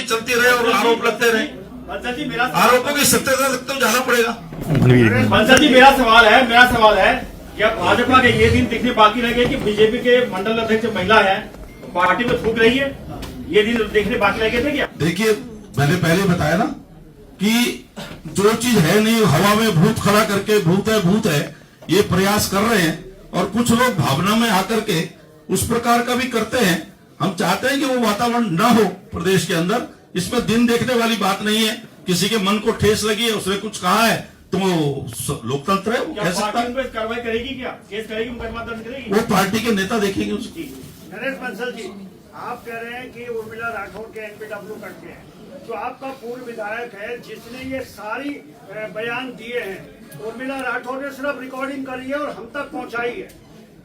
चलती रहे और आरोप लगते रहे। बंसल जी मेरा आरोपों की सत्यता तक तो जाना पड़ेगा। बंसल जी मेरा सवाल है क्या भाजपा के ये दिन दिखने बाकी रह गए कि बीजेपी के मंडल अध्यक्ष महिला है पार्टी में थूक रही है, ये दिन देखने बाकी रह गए थे क्या? देखिए मैंने पहले बताया ना कि जो चीज है नहीं हवा में भूत खड़ा करके भूत है ये प्रयास कर रहे हैं, और कुछ लोग भावना में आकर के उस प्रकार का भी करते हैं। हम चाहते हैं कि वो वातावरण न हो प्रदेश के अंदर। इसमें दिन देखने वाली बात नहीं है। किसी के मन को ठेस लगी है, उसने कुछ कहा है तो लोकतंत्र है, वो कह सकता है। कार्रवाई करेगी क्या, केस करेगी, मुकदमा दर्ज करेगी? वो पार्टी के नेता देखेंगे उसकी। नरेश बंसल जी, आप कह रहे हैं कि उर्मिला राठौर के एनपीडब्ल्यू करते हैं, जो आपका पूर्व विधायक है जिसने ये सारी बयान दिए हैं, उर्मिला राठौर ने सिर्फ रिकॉर्डिंग करी है और हम तक पहुंचाई है।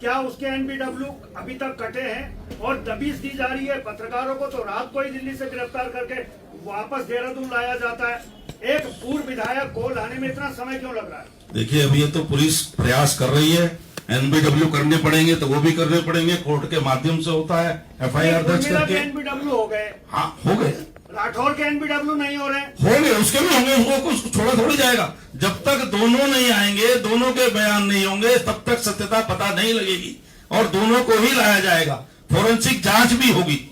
क्या उसके एनपीडब्ल्यू अभी तक कटे हैं और दबिश दी जा रही है पत्रकारों को? तो रात को ही दिल्ली से गिरफ्तार करके वापस देहरादून लाया जाता है। एक पूर्व विधायक को लाने में इतना समय क्यों लग रहा है? देखिए अभी ये तो पुलिस प्रयास कर रही है, एनपीडब्ल्यू करने पड़ेंगे तो वो भी करने पड़ेंगे, कोर्ट के माध्यम से होता है, एफआईआर दर्ज करके। एनपीडब्ल्यू हो गए, हाँ हो गए, राठौर के एनपीडब्ल्यू नहीं हो रहे, होंगे, उसके भी होंगे, उसको कुछ छोड़ा थोड़ी जाएगा। जब तक दोनों नहीं आएंगे, दोनों के बयान नहीं होंगे, तब तक सत्यता पता नहीं लगेगी और दोनों को ही लाया जाएगा। फोरेंसिक जांच भी होगी,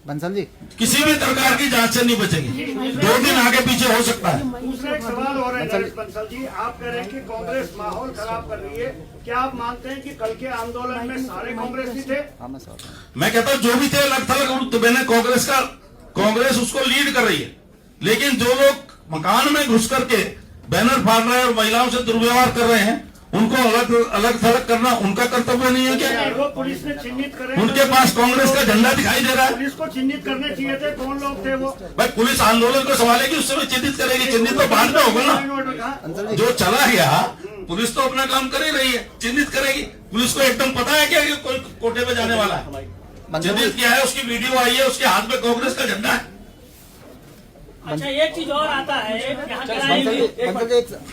बंसल जी किसी भी प्रकार की जांच से नहीं बचेगी। 2 दिन आगे पीछे हो सकता है। दूसरा एक सवाल हो रहा है नरेश बंसल जी, आप कह रहे हैं कि कांग्रेस माहौल खराब कर रही है। क्या आप मानते हैं कि कल के आंदोलन में सारे कांग्रेसी थे? मैं कहता हूँ जो भी थे अलग थलग, तो मैंने कांग्रेस उसको लीड कर रही है, लेकिन जो लोग मकान में घुस करके बैनर फाड़ रहे हैं और महिलाओं से दुर्व्यवहार कर रहे हैं, उनको अलग थलग करना उनका कर्तव्य नहीं है क्या? वो पुलिस ने चिन्हित करे, उनके पास कांग्रेस का झंडा दिखाई दे रहा है। पुलिस को चिन्हित करने चाहिए थे, कौन लोग थे वो? भाई पुलिस आंदोलन को संभालेगी, उससे भी चिन्हित करेगी। चिन्हित तो बाद में होगा ना, जो चला गया पुलिस तो अपना काम कर ही रही है, चिन्हित करेगी। पुलिस को एकदम पता है क्या कि कोई कोटे पे जाने वाला है? चिन्हित किया है, उसकी वीडियो आई है, उसके हाथ में कांग्रेस का झंडा है। अच्छा एक चीज और आता है,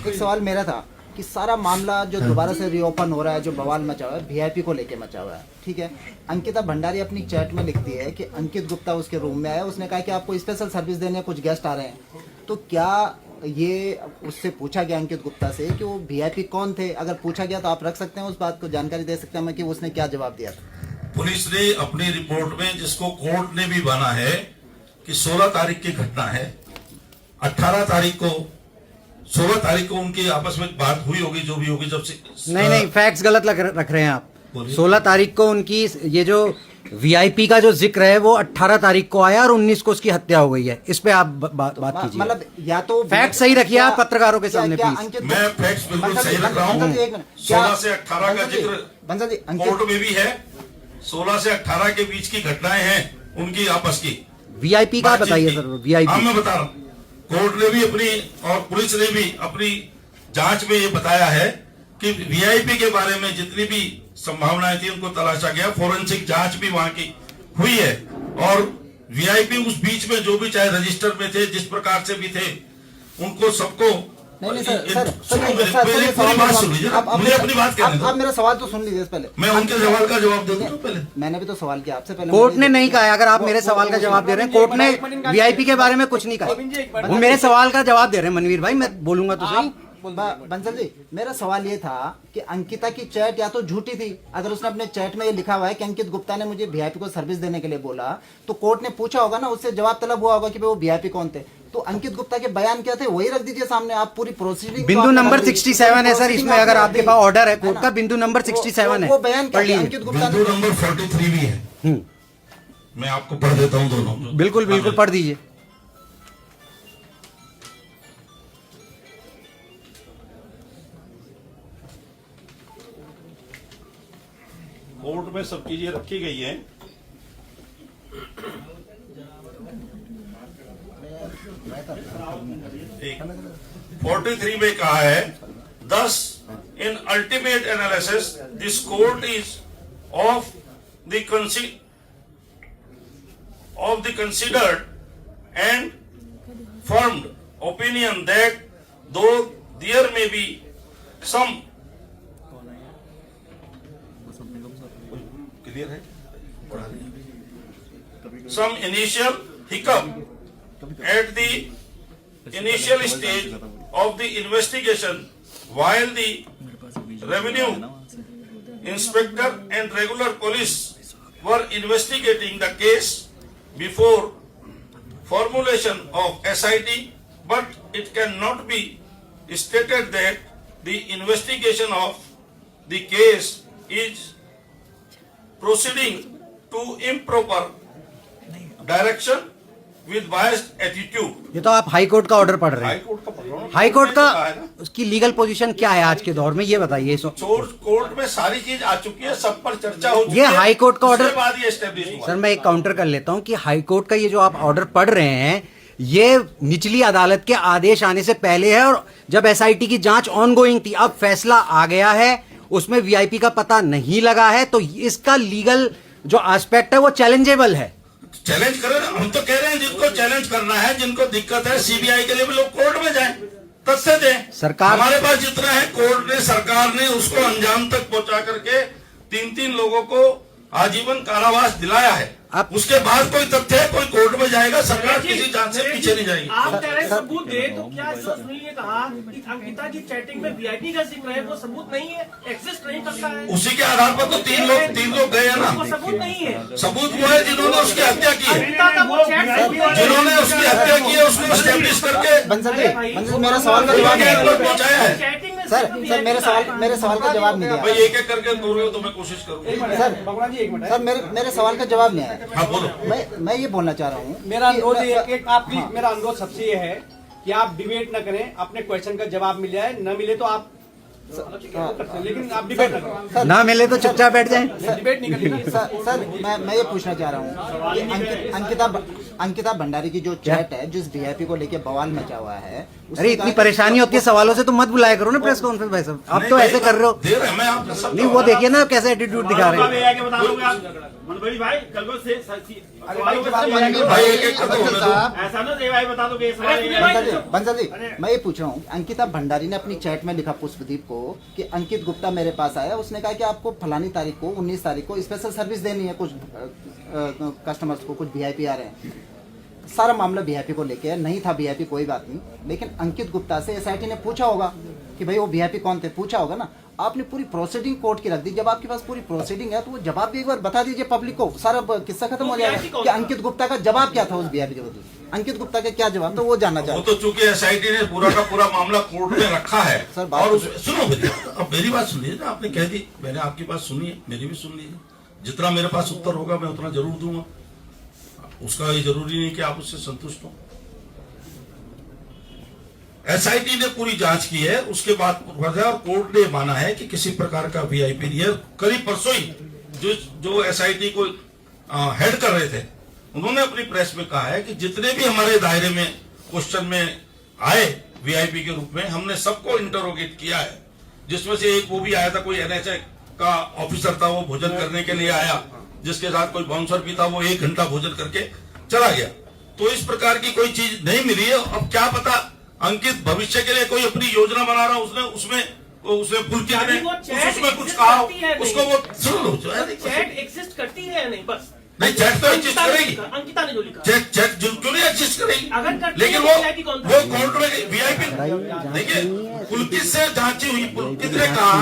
एक सवाल मेरा था कि सारा मामला जो दोबारा से रीओपन हो रहा है, जो बवाल मचा हुआ है वीआईपी को लेके मचा हुआ है, ठीक है। अंकिता भंडारी अपनी चैट में लिखती है कि अंकित गुप्ता उसके रूम में आया, उसने कहा कि आपको स्पेशल सर्विस देने कुछ गेस्ट आ रहे हैं। तो क्या ये उससे पूछा गया अंकित गुप्ता से कि वो वीआईपी कौन थे? अगर पूछा गया तो आप रख सकते हैं उस बात को, जानकारी दे सकते हैं कि उसने क्या जवाब दिया था? पुलिस ने अपनी रिपोर्ट में, जिसको कोर्ट ने भी माना है कि 16 तारीख की घटना है, 18 तारीख को 16 तारीख को उनकी आपस में बात हुई होगी, जो भी होगी। जब से नहीं फैक्ट्स गलत रख रहे हैं आप। 16 तारीख को उनकी ये जो वीआईपी का जो जिक्र है वो 18 तारीख को आया और 19 को उसकी हत्या हो गई है। इस पे आप बात कीजिए। मतलब या तो फैक्ट सही रखिए आप पत्रकारों के सामने प्लीज। मैं फैक्ट्स बिल्कुल सही रख रहा हूँ। 16 से 18 का जिक्र कोर्ट में भी है। 16 से 18 के बीच की घटनाएं हैं उनकी आपस की। वीआईपी का बताइए सर। वीआईपी हाँ मैं बता रहा हूँ, कोर्ट ने भी अपनी और पुलिस ने भी अपनी जांच में ये बताया है कि वीआईपी के बारे में जितनी भी संभावनाएं थी उनको तलाशा गया। फोरेंसिक जांच भी वहां की हुई है और वीआईपी उस बीच में जो भी चाहे रजिस्टर में थे, जिस प्रकार से भी थे, उनको सबको नहीं सर, बात सुन लीजिए, मुझे अपनी बात कहने दो। आप मेरा सवाल तो सुन लीजिए पहले। मैं उनके सवाल का जवाब दे दूं पहले। मैंने भी तो सवाल किया आपसे पहले। कोर्ट ने नहीं कहा, अगर आप मेरे सवाल का जवाब दे रहे हैं, कोर्ट ने वीआईपी के बारे में कुछ नहीं कहा, वो मेरे सवाल का जवाब दे रहे हैं। मनवीर भाई मैं बोलूंगा तो सही। बंसल जी मेरा सवाल ये था कि अंकिता की चैट या तो झूठी थी। अगर उसने अपने चैट में ये लिखा हुआ है कि अंकित गुप्ता ने मुझे वीआईपी को सर्विस देने के लिए बोला, तो कोर्ट ने पूछा होगा ना, उससे जवाब तलब हुआ होगा कि वो वीआईपी कौन थे। तो अंकित गुप्ता के बयान क्या थे वही रख दीजिए सामने। आप पूरी प्रोसीडिंग बिंदु नंबर 67 है सर इसमें, अगर आपके पास ऑर्डर है कोर्ट का, बिंदु नंबर 67 है। वो बयान क्या अंकित गुप्ता बिंदु नंबर 43 भी है। मैं आपको पढ़ देता हूँ दोनों। बिल्कुल बिल्कुल पढ़ दीजिए। कोर्ट में सब चीजें रखी गई हैं। ठीक 43 में कहा है, thus in ultimate analysis this court is of the considered and formed opinion that though there may be some initial hiccup at the initial stage of the investigation while the revenue inspector and regular police were investigating the case before formulation of SIT, but it cannot be stated that the investigation of the case is proceeding to improper direction with biased attitude. ये तो आप high court का order पढ़ रहे high हैं। Court का problem high court का है ना। उसकी लीगल पोजीशन क्या है आज के दौर में, ये बताइए इसको। कोर्ट में सारी चीज आ चुकी है, सब पर चर्चा हो चुकी ये है। हाई कोर्ट का ऑर्डर- उसके बाद ये एस्टेब्लिश हुआ। सर मैं एक काउंटर कर लेता हूं कि हाई कोर्ट का ये जो आप ऑर्डर पढ़ रहे हैं ये निचली अदालत के आदेश आने से पहले है, और जब एसआईटी की जांच ऑनगोइंग थी, अब फैसला आ गया है, उसमें वीआईपी का पता नहीं लगा है, तो इसका लीगल जो एस्पेक्ट है वो चैलेंजेबल है। चैलेंज करें ना, हम तो कह रहे हैं जिनको चैलेंज करना है, जिनको दिक्कत है सीबीआई के लिए भी लोग कोर्ट में जाएं, तथ्य दें। सरकार- हमारे पास जितना है कोर्ट ने, सरकार ने उसको अंजाम तक पहुंचा करके 3-3 लोगों को आजीवन कारावास दिलाया है। आप- उसके बाद कोई तथ्य है, कोई कोर्ट में जाएगा, सरकार किसी जांच से पीछे नहीं जाएगी। आप कह रहे हैं सबूत दे, तो क्या इस सुनील ने कहा कि अंकिता की चैटिंग में वीआईपी का जिक्र है, वो सबूत नहीं है, एग्जिस्ट नहीं करता है, उसी के आधार पर तो तीन लोग गए हैं वो ना। सबूत नहीं है। सबूत वो है जिन्होंने उसकी हत्या की है, अंकिता का वो चैट सबूत है। जिन्होंने उसकी हत्या की है, उसको एस्टेब्लिश करके बंसल जी, भाई, बंसल जी, मेरा सवाल का जवाब के नहीं अंदर पहुंचाया है। चैटिंग में सर सिर्फ सर मेरे सवाल का जवाब नहीं भाई दिया। एक एक करके बोल रहे हो तो मैं कोशिश करूंगा। सर मेरे सवाल का जवाब नहीं आया। हाँ बोलो। मैं ये बोलना चाह रहा हूँ, मेरा अनुरोध कि- ये है कि आप प्लीज, मेरा अनुरोध सबसे ये है कि आप डिबेट न करें, अपने क्वेश्चन का जवाब मिल जाए, न मिले तो आप लेकिन आप डिबेट न करें। ना मिले तो चुपचाप बैठ जाएं। डिबेट नहीं करेंगे। सर मैं ये पूछना चाह रहा हूँ कि अंकिता भंडारी की जो चैट है, जिस वीआईपी को लेके बवाल मचा हुआ है, अरे इतनी परेशानी होती है सवालों से तो मत बुलाया करो ना प्रेस कॉन्फ्रेंस भाई साहब, आप तो ऐसे कर रहे हो। दे रहे हैं, मैं आपको सब नहीं वो देखिए ना कैसे एटीट्यूड दिखा रहे हैं। आगे बता दोगे आप मनोज भाई, कल को से भाई एक एक करके बोले दो। ऐसा ना देव भाई बता दोगे बंसल जी, मैं ये पूछ रहा हूँ, अंकिता भंडारी ने अपनी चैट में लिखा पुष्पदीप को कि अंकित गुप्ता मेरे पास आया, उसने कहा कि आपको फलानी तारीख को 19 तारीख को स्पेशल सर्विस देनी है, कुछ कस्टमर्स को, कुछ वीआईपी आ रहे हैं। सारा मामला वीआईपी को लेके है, नहीं था वीआईपी कोई बात नहीं, लेकिन अंकित गुप्ता से एसआईटी ने पूछा होगा कि भाई वो वीआईपी कौन थे, पूछा होगा ना। आपने पूरी प्रोसीडिंग कोर्ट की रख दी, जब आपके पास पूरी प्रोसीडिंग है तो वो जवाब भी एक बार बता दीजिए पब्लिक को, सारा किस्सा खत्म हो जाएगा कि अंकित गुप्ता का जवाब क्या था उस वीआईपी के बदले। अंकित गुप्ता का क्या जवाब था वो जानना वो चाहते तो चूंकि एसआईटी ने पूरा का पूरा मामला कोर्ट में रखा है। सर, बात और सुनो भैया, अब मेरी बात सुनिए ना, आपने कह दी, मैंने आपकी बात सुनी है, मेरी भी सुन लीजिए। जितना मेरे पास उत्तर होगा मैं उतना जरूर दूंगा, उसका ये जरूरी नहीं कि आप उससे संतुष्ट हो। एसआईटी ने पूरी जांच की है, उसके बाद और कोर्ट ने माना है कि किसी प्रकार का वीआईपी नहीं है। करीब परसों ही जो एसआईटी को हेड कर रहे थे, उन्होंने अपनी प्रेस में कहा है कि जितने भी हमारे दायरे में क्वेश्चन में आए वीआईपी के रूप में, हमने सबको इंटरोगेट किया है। जिसमें से एक वो भी आया था, कोई एनएचए का ऑफिसर था, वो भोजन करने के लिए आया, जिसके साथ कोई बाउंसर भी था, वो 1 घंटा भोजन करके चला गया। तो इस प्रकार की कोई चीज नहीं मिली है। अब क्या पता अंकित भविष्य के लिए कोई अपनी योजना बना रहा, उसने पुलकित ने उसमें कुछ कहा, उसको वो सुन लो जो है। चैट एग्जिस्ट करती है या नहीं, बस नहीं, चैट तो एग्जिस्ट करेगी, अंकिता ने जो लिखा चैट क्यों नहीं एग्जिस्ट करेगी, अगर करती है लेकिन तो VIP कौन था? वो कोर्ट में वीआईपी देखिए, पुलकित से जांची हुई, पुलकित ने कहा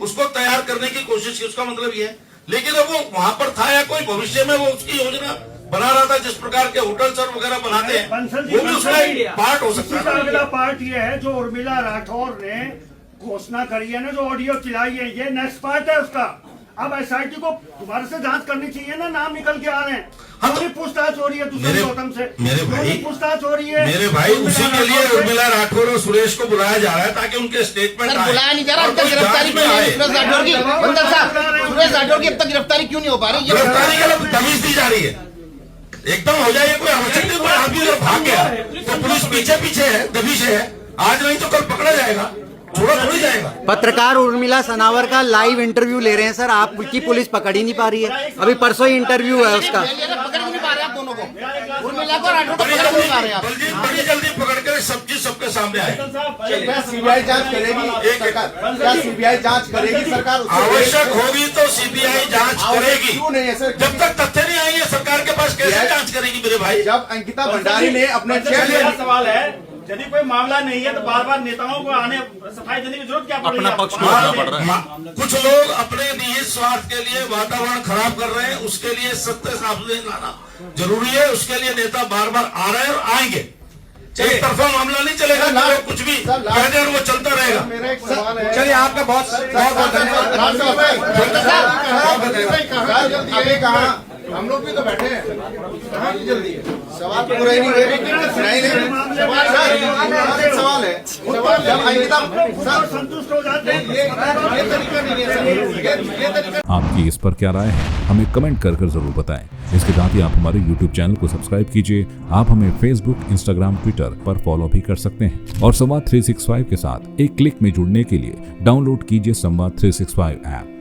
उसको तैयार करने की कोशिश की, उसका मतलब ये है। लेकिन अब वो वहां पर था या कोई भविष्य में वो उसकी योजना बना रहा था, जिस प्रकार के होटल सर वगैरह बनाते हैं, बंसल जी, वो भी उसका एक पार्ट हो सकता इसका है। अगला पार्ट ये है, जो उर्मिला राठौर ने घोषणा करी है ना, जो ऑडियो चलाई है, ये नेक्स्ट पार्ट है उसका। अब एसआईटी को दोबारा से जांच करनी चाहिए ना, नाम निकल के आ रहे हैं, हाँ, पूरी पूछताछ हो रही है दूसरे गौतम से, मेरे भाई, पूरी पूछताछ हो रही है मेरे भाई, उसी के लिए उर्मिला राठौर और सुरेश को बुलाया जा रहा है ताकि उनके स्टेटमेंट आए। बुलाया नहीं जा रहा, और अब तक कोई गिरफ्तारी जांच में क्यों नहीं आए। हुई सुरेश राठौर की? बंदर साहब, सुरेश राठौर की अब तक गिरफ्तारी क्यों नहीं हो पा रही? ये गिरफ्तारी के लिए तमीज दी जा रही है, एकदम हो जाए। कोई आवश्यक नहीं, कोई आदमी अगर भाग गया तो पुलिस पीछे है, दबी से है, आज नहीं तो कल पकड़ा जाएगा, छोड़ा थोड़ी जाएगा। पत्रकार उर्मिला सनावर का लाइव इंटरव्यू ले रहे हैं सर, आपकी पुलिस पकड़ ही नहीं पा रही है। अभी परसों ही इंटरव्यू है उसका। पकड़ नहीं पा रहे आप दोनों को, उर्मिला को, राठौर को पकड़ नहीं पा रहे आप। बड़ी जल्दी पकड़ कर सब चीज सबके सबके सामने आए। क्या सीबीआई जांच करेगी सरकार? क्या सीबीआई जांच करेगी सरकार? आवश्यक होगी तो सीबीआई जांच करेगी। क्यों नहीं है सर? जब तक तथ्य नहीं आएंगे सरकार के पास कैसे जांच करेगी मेरे भाई? जब अंकिता भंडारी ने अपने मेरा सवाल है, यदि कोई मामला नहीं है तो बार बार नेताओं को आने सफाई देने की जरूरत क्या पड़ रही है? अपना पक्ष खोलना पड़ रहा है। कुछ लोग अपने निहित स्वार्थ के लिए वातावरण खराब कर रहे हैं, उसके लिए सत्य सामने लाना जरूरी है। उसके लिए नेता बार बार आ रहे हैं और आएंगे। एक तरफा मामला नहीं चलेगा, लोग कुछ भी कह दें और वो चलता रहेगा। मेरा एक सवाल है। चलिए आपका बहुत धन्यवाद। अभी कहा हम लोग भी तो बैठे हैं, कहाँ की जल्दी है? सवाल पूरा ही नहीं सवाल है। जब अंकिता संतुष्ट हो जाते हैं, ये तरीका नहीं है सर, ये तरीका। आपकी इस पर क्या राय है, हमें कमेंट कर जरूर बताएं। इसके साथ ही आप हमारे YouTube चैनल को सब्सक्राइब कीजिए। आप हमें Facebook, Instagram, Twitter पर फॉलो भी कर सकते हैं और संवाद 365 के साथ एक क्लिक में जुड़ने के लिए डाउनलोड कीजिए संवाद 365 ऐप।